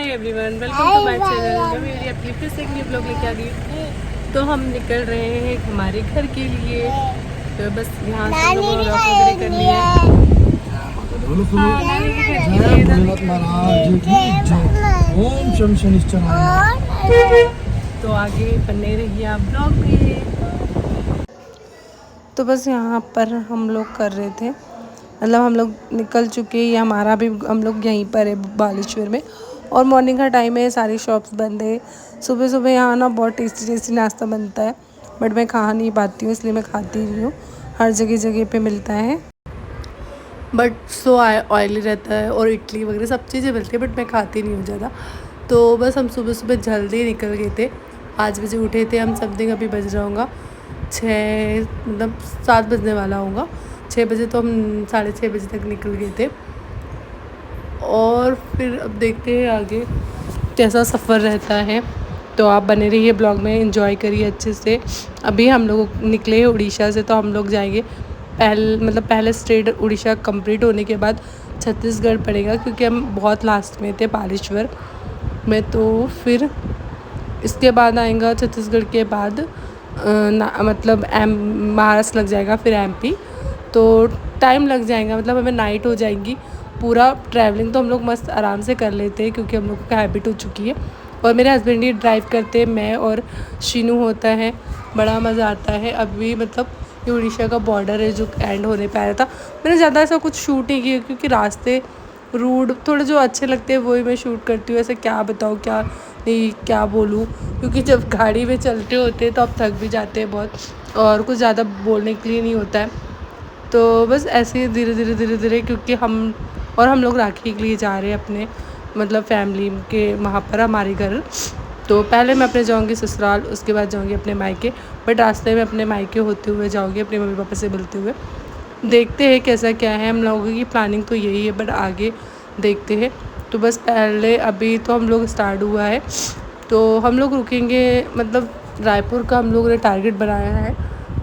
Everyone, welcome to my channel. मैं मेरी अपनी फिर से एक न्यू ब्लॉग लेके आ गई। तो हम निकल रहे हैं हमारे घर के लिए। तो बस यहाँ से हम लोगों ने रॉक वगैरह कर लिया है। हाँ, नानी के घर के लिए, नानी के ओम शम शनिश्चराय। तो आगे बने रहिए आप ब्लॉग में। तो बस यहाँ पर हम लोग कर रहे थे, मतलब हम लोग निकल चुके हैं। हमारा भी हम लोग यहीं पर है बालेश्वर में, और मॉर्निंग का टाइम है, सारी शॉप्स बंद है। सुबह सुबह यहाँ ना बहुत टेस्टी टेस्टी नाश्ता बनता है, बट मैं खा नहीं पाती हूँ, इसलिए मैं खाती नहीं हूँ। हर जगह जगह पे मिलता है, बट सो ऑयली रहता है, और इडली वगैरह सब चीज़ें मिलती है, बट मैं खाती नहीं हूँ ज़्यादा। तो बस हम सुबह सुबह जल्दी निकल गए थे। 5 बजे उठे थे हम। समथिंग अभी बज रहा होगा 6, मतलब 7 बजने वाला होगा। 6 बजे तो हम 6:30 बजे तक निकल गए थे। और फिर अब देखते हैं आगे कैसा सफ़र रहता है। तो आप बने रहिए ब्लॉग में, एंजॉय करिए अच्छे से। अभी हम लोग निकले हैं उड़ीसा से, तो हम लोग जाएंगे पहले स्टेट उड़ीसा कंप्लीट होने के बाद छत्तीसगढ़ पड़ेगा, क्योंकि हम बहुत लास्ट में थे बालेश्वर में। तो फिर इसके बाद आएगा छत्तीसगढ़ के बाद मतलब महाराष्ट्र लग जाएगा, फिर MP। तो टाइम लग जाएगा, मतलब हमें नाइट हो जाएगी। पूरा ट्रैवलिंग तो हम लोग मस्त आराम से कर लेते हैं, क्योंकि हम लोग का हैबिट हो चुकी है। और मेरे हस्बैंड ही ड्राइव करते हैं, मैं और शीनू होता है। बड़ा मज़ा आता है। अभी मतलब ये उड़ीसा का बॉर्डर है जो एंड होने पे आया था। मैंने ज़्यादा ऐसा कुछ शूट नहीं किया, क्योंकि रास्ते रूड थोड़े जो अच्छे लगते हैं वही मैं शूट करती हूँ। ऐसे क्या बताऊँ, क्या नहीं, क्या बोलूँ, क्योंकि जब गाड़ी में चलते होते हैं तो आप थक भी जाते हैं बहुत, और कुछ ज़्यादा बोलने के लिए नहीं होता है। तो बस ऐसे ही धीरे धीरे क्योंकि हम लोग राखी के लिए जा रहे हैं अपने, मतलब फैमिली के वहाँ पर हमारे घर। तो पहले मैं अपने जाऊँगी ससुराल, उसके बाद जाऊँगी अपने मायके। बट रास्ते में अपने मायके होते हुए जाऊँगी, अपने मम्मी पापा से मिलते हुए। देखते हैं कैसा क्या है। हम लोगों की प्लानिंग तो यही है, बट आगे देखते हैं। तो बस पहले अभी तो हम लोग स्टार्ट हुआ है, तो हम लोग रुकेंगे, मतलब रायपुर का हम लोगों ने टारगेट बनाया है।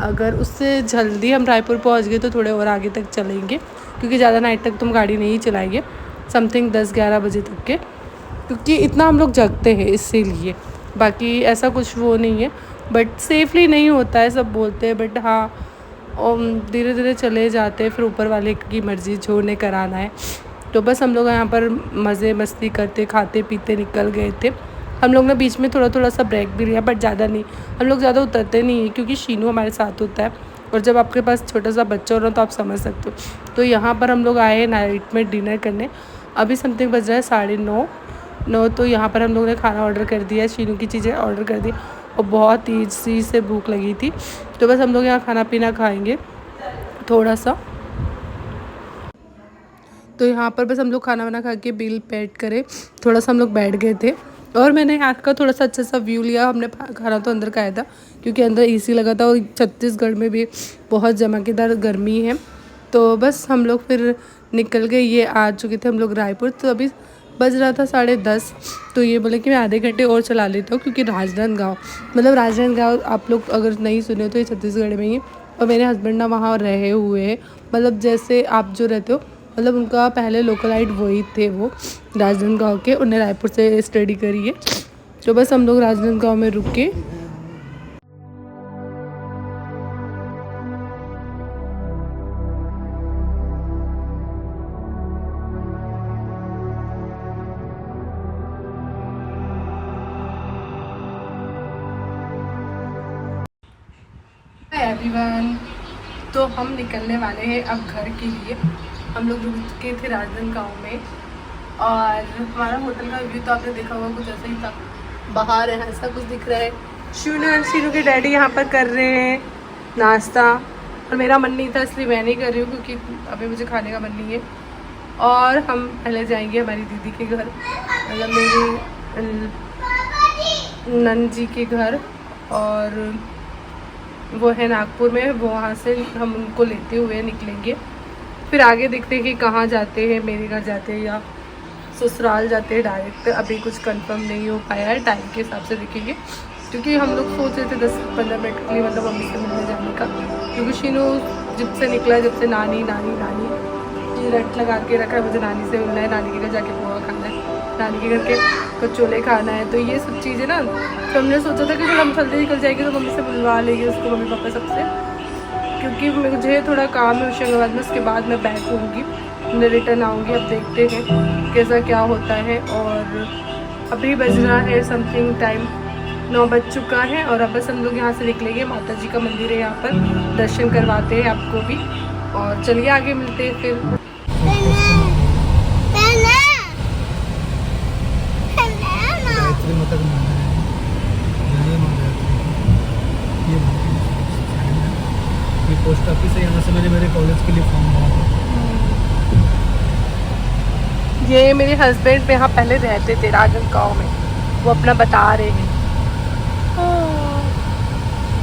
अगर उससे जल्दी हम रायपुर पहुंच गए तो थोड़े और आगे तक चलेंगे, क्योंकि ज़्यादा नाइट तक तुम गाड़ी नहीं चलाएंगे। समथिंग 10-11 बजे तक के, क्योंकि इतना हम लोग जगते हैं इसीलिए। बाकी ऐसा कुछ वो नहीं है, बट सेफली नहीं होता है सब बोलते हैं, बट हाँ धीरे धीरे चले जाते हैं, फिर ऊपर वाले की मर्ज़ी जो उन्हें कराना है। तो बस हम लोग यहाँ पर मज़े मस्ती करते खाते पीते निकल गए थे। हम लोग ने बीच में थोड़ा सा ब्रेक भी लिया, बट ज़्यादा नहीं। हम लोग ज़्यादा उतरते नहीं हैं, क्योंकि शीनू हमारे साथ होता है, और जब आपके पास छोटा सा बच्चा हो रहा तो आप समझ सकते हो। तो यहाँ पर हम लोग आए हैं नाइट में डिनर करने। अभी समथिंग बज रहा है 9:30। तो यहाँ पर हम लोग ने खाना ऑर्डर कर दिया, शीनू की चीज़ें ऑर्डर कर दी, और बहुत तेज़ी से भूख लगी थी। तो बस हम लोग यहाँ खाना पीना खाएँगे थोड़ा सा। तो यहाँ पर बस हम लोग खाना वाना खा के बिल पेड करे, थोड़ा सा हम लोग बैठ गए थे। और मैंने यहाँ का थोड़ा सा अच्छा सा व्यू लिया। हमने खाना तो अंदर खाया था, क्योंकि अंदर AC लगा था, और छत्तीसगढ़ में भी बहुत धमाकेदार गर्मी है। तो बस हम लोग फिर निकल गए। ये आ चुके थे हम लोग रायपुर। तो अभी बज रहा था 10:30। तो ये बोले कि मैं आधे घंटे और चला लेता हूँ, क्योंकि राजनांदगांव, मतलब राजनांदगांव आप लोग अगर नहीं सुने तो ये छत्तीसगढ़ में ही। और मेरे हस्बैंड ना वहाँ रहे हुए हैं, मतलब जैसे आप जो रहते हो, मतलब उनका पहले लोकलाइट वही थे, वो राजनांदगांव के। उन्हें रायपुर से स्टडी करी है। तो बस हम लोग राजनांदगांव में रुके। एवरीवन, तो हम निकलने वाले हैं अब घर के लिए। हम लोग रुके थे राजनांदगांव में, और हमारा होटल का व्यू तो आपने देखा होगा, कुछ ऐसा ही था। बाहर है ऐसा कुछ दिख रहा है। शीनू के डैडी यहाँ पर कर रहे हैं नाश्ता, और मेरा मन नहीं था इसलिए मैं नहीं कर रही हूँ, क्योंकि अभी मुझे खाने का मन नहीं है। और हम पहले जाएंगे हमारी दीदी के घर, मतलब मेरी नंद जी के घर, और वो है नागपुर में। वो वहाँ से हम उनको लेते हुए निकलेंगे। फिर आगे देखते हैं कि कहाँ जाते हैं, मेरे घर जाते हैं या ससुराल जाते हैं डायरेक्ट। अभी कुछ कंफर्म नहीं हो पाया है, टाइम के हिसाब से देखेंगे। क्योंकि हम लोग सोच रहे थे 10-15 मिनट के लिए, मतलब मम्मी से मिलने जाने का। क्योंकि शीनू जब से निकला, जब से नानी नानी नानी ये रट लगा के रखा है, मुझे नानी से मिलना है, नानी के घर जाके पोहा खाना है। नानी के घर के कचौले खाना है, तो ये सब चीज़ें ना, तो हमने सोचा था कि जब हम जल्दी निकल जाएंगे तो मम्मी से बुलवा लेंगे उसको, मम्मी पापा सबसे, क्योंकि मुझे थोड़ा काम है होशंगाबाद में, उसके बाद मैं बैक होंगी, मैं रिटर्न आऊँगी। अब देखते हैं कैसा क्या होता है। और अभी बज रहा है समथिंग टाइम 9 बज चुका है, और अब बस हम लोग यहाँ से निकलेंगे। माता जी का मंदिर है यहाँ पर, दर्शन करवाते हैं आपको भी, और चलिए आगे मिलते हैं फिर। गायत्री माता का मंदिर है, यही मंदिर है। ये पोस्ट ऑफिस है, यहाँ से मैंने मेरे कॉलेज के लिए फॉर्म भरा था। ये मेरे हस्बैंड यहाँ पहले रहते थे राजनांदगांव में, वो अपना बता रहे हैं।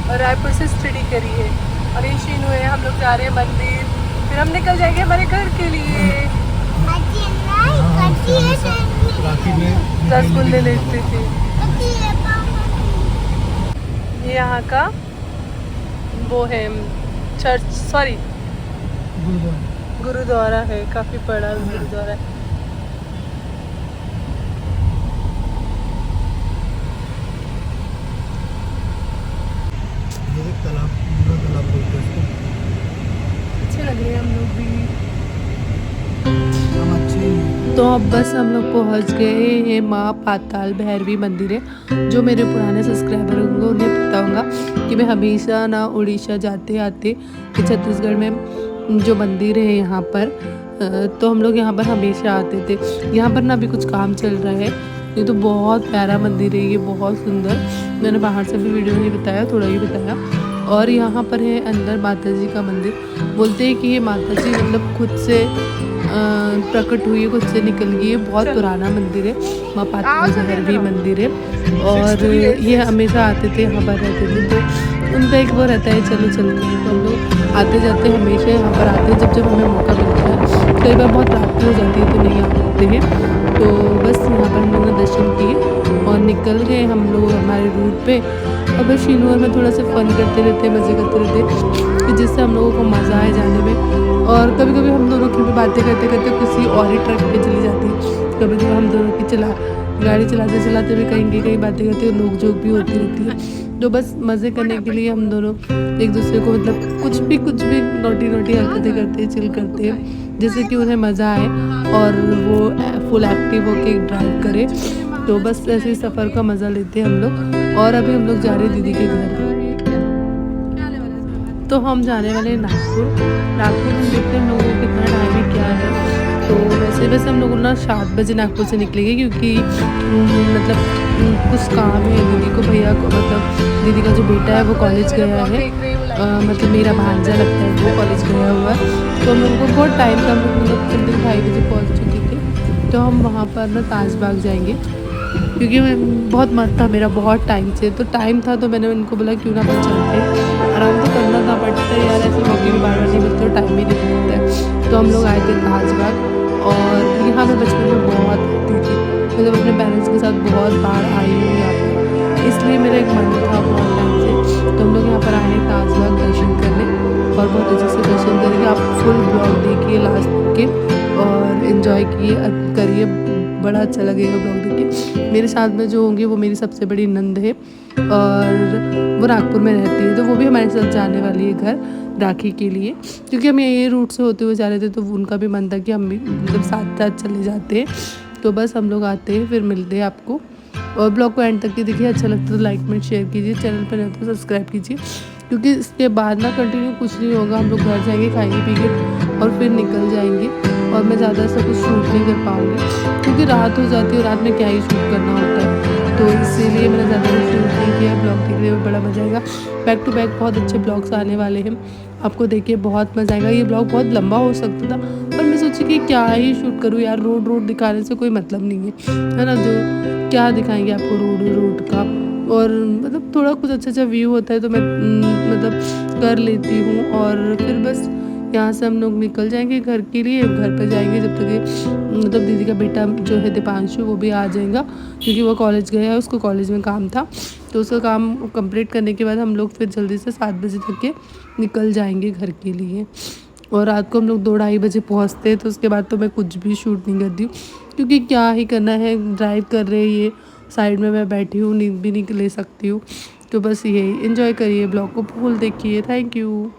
और रायपुर से स्टडी करी है, और ये शीनू है। हम लोग जा रहे हैं मंदिर, फिर हम निकल जाएंगे हमारे घर के लिए। राखी में रसगुल्ले लेते थे। ये यहाँ का वो है चर्च, सॉरी गुरुद्वारा है, काफ़ी बड़ा गुरुद्वारा है। ये तालाब, पूरा तालाब बोलते हैं इसको। अच्छे लग रहे हैं हम लोग भी। हम अच्छे हैं। तो अब बस हम लोग पहुँच गए हैं माँ पाताल भैरवी मंदिर है। जो मेरे पुराने सब्सक्राइबर होंगे उन्हें पता होगा कि मैं हमेशा ना उड़ीसा जाते आते कि छत्तीसगढ़ में जो मंदिर है यहाँ पर, तो हम लोग यहाँ पर हमेशा आते थे। यहाँ पर ना अभी कुछ काम चल रहा है। ये तो बहुत प्यारा मंदिर है, ये बहुत सुंदर। मैंने बाहर से भी वीडियो नहीं बताया, थोड़ा ही बताया। और यहाँ पर है अंदर माता जी का मंदिर। बोलते हैं कि ये माता जी मतलब खुद से प्रकट हुई है, खुद से निकल गई है। बहुत पुराना मंदिर है, माँ पाताल भैरवी मंदिर है। और ये हमेशा आते थे, यहाँ पर रहते थे, तो उनका एक वो रहता है चलो चलते हैं। तो हम लोग आते जाते हमेशा यहाँ पर आते हैं जब जब हमें मौका मिलता है। कई बार बहुत रात हो जाती है तो नहीं आ पाते हैं। तो बस यहाँ पर हम लोगों ने दर्शन किए और निकल गए हम लोग हमारे रूट पे। और बस शीनू और मैं थोड़ा सा फन करते रहते, मज़े करते रहते, कि जिससे हम लोगों को मज़ा आए जाने में। और कभी कभी हम दोनों की भी बातें करते करते किसी और ही ट्रक पे चली जाती है। कभी कभी हम दोनों की गाड़ी चलाते चलाते भी कहीं बातें करते हैं, नोक झोंक भी होती रहती है। तो बस मज़े करने के लिए हम दोनों एक दूसरे को मतलब कुछ भी नोटी हरकतें करते हैं, चिल करते हैं, जैसे कि उन्हें मज़ा आए और वो फुल एक्टिव होके ड्राइव करे। तो बस ऐसे ही सफ़र का मज़ा लेते हैं हम लोग। और अभी हम लोग जा रहे हैं दीदी के घर। तो हम जाने वाले हैं नागपुर। नागपुर में देखते हैं हम लोगों को कितना टाइम है, क्या है। तो वैसे हम लोग ना 7 बजे नागपुर से निकलेंगे, क्योंकि मतलब कुछ काम है दीदी को, भैया को, मतलब दीदी का जो बेटा है वो कॉलेज गया है। मतलब मेरा भांजा लगता है वो कॉलेज गया हुआ है। तो हम लोगों को बहुत टाइम था, हम लोग मतलब समथिंग 2:30 बजे पहुँच चुके थे। तो हम वहाँ पर ना ताजबाग जाएंगे, क्योंकि मैं बहुत मन था मेरा बहुत टाइम से। तो टाइम था तो मैंने उनको बोला क्यों ना अपन चलते हैं, आराम तो करना था, बट यार ऐसे मौके भी बार बार नहीं मिलते और टाइम भी नहीं मिलता है। तो हम लोग आए थे ताजबाग, और यहाँ मैं बचपन में बहुत आती थी, मतलब अपने पेरेंट्स के साथ बहुत बार आई हूँ यहाँ पर, इसलिए मेरा एक मन था बहुत टाइम से। तो हम लोग यहाँ पर आए हैं ताजबाग दर्शन करने, और बहुत अच्छे से दर्शन करेंगे। आप फुल ब्लॉग देखिए लास्ट के और इन्जॉय करिए, बड़ा अच्छा लगेगा ब्लॉग देखिए। मेरे साथ में जो होंगे वो मेरी सबसे बड़ी नंद है, और वो नागपुर में रहती है, तो वो भी हमारे साथ जाने वाली है घर राखी के लिए, क्योंकि हम ये रूट से होते हुए जा रहे थे। तो उनका भी मन था कि हम भी मतलब साथ साथ चले जाते हैं। तो बस हम लोग आते हैं, फिर मिलते हैं आपको। और ब्लॉग को एंड तक के देखिए, अच्छा लगता है तो लाइक में शेयर कीजिए, चैनल पर रहते तो सब्सक्राइब कीजिए, क्योंकि इसके बाद ना कंटिन्यू कुछ नहीं होगा। हम लोग घर जाएंगे, खाएंगे पीएंगे और फिर निकल जाएंगे। और मैं ज़्यादा सा कुछ शूट नहीं कर पाऊँगी, क्योंकि रात हो जाती है, रात में क्या ही शूट करना होता है। तो इसीलिए मैंने ज़्यादा कुछ शूट नहीं किया। ब्लॉग देखने में बड़ा मज़ा आएगा, बैक टू बैक बहुत अच्छे ब्लॉग्स आने वाले हैं, आपको देखिए बहुत मज़ा आएगा। ये ब्लॉग बहुत लंबा हो सकता था, पर मैं सोची कि क्या ही शूट करूँ यार, रोड दिखाने से कोई मतलब नहीं है ना। जो क्या दिखाएंगे आपको रोड का, और मतलब थोड़ा कुछ अच्छा व्यू होता है तो मैं मतलब कर लेती हूँ। और फिर बस यहाँ से हम लोग निकल जाएंगे घर के लिए, घर पर जाएंगे जब तक ये मतलब दीदी का बेटा जो है दीपांशु वो भी आ जाएगा, क्योंकि वो कॉलेज गया है, उसको कॉलेज में काम था। तो उसका काम कंप्लीट करने के बाद हम लोग फिर जल्दी से 7 बजे तक के निकल जाएंगे घर के लिए। और रात को हम लोग 2-2:30 बजे पहुँचते हैं, तो उसके बाद तो मैं कुछ भी शूट नहीं करती हूँ, क्योंकि क्या ही करना है, ड्राइव कर रहे हैं ये, साइड में मैं बैठी हूँ, नींद भी नहीं ले सकती हूँ। तो बस यही एंजॉय करिए, ब्लॉग को फुल देखिए। Thank you.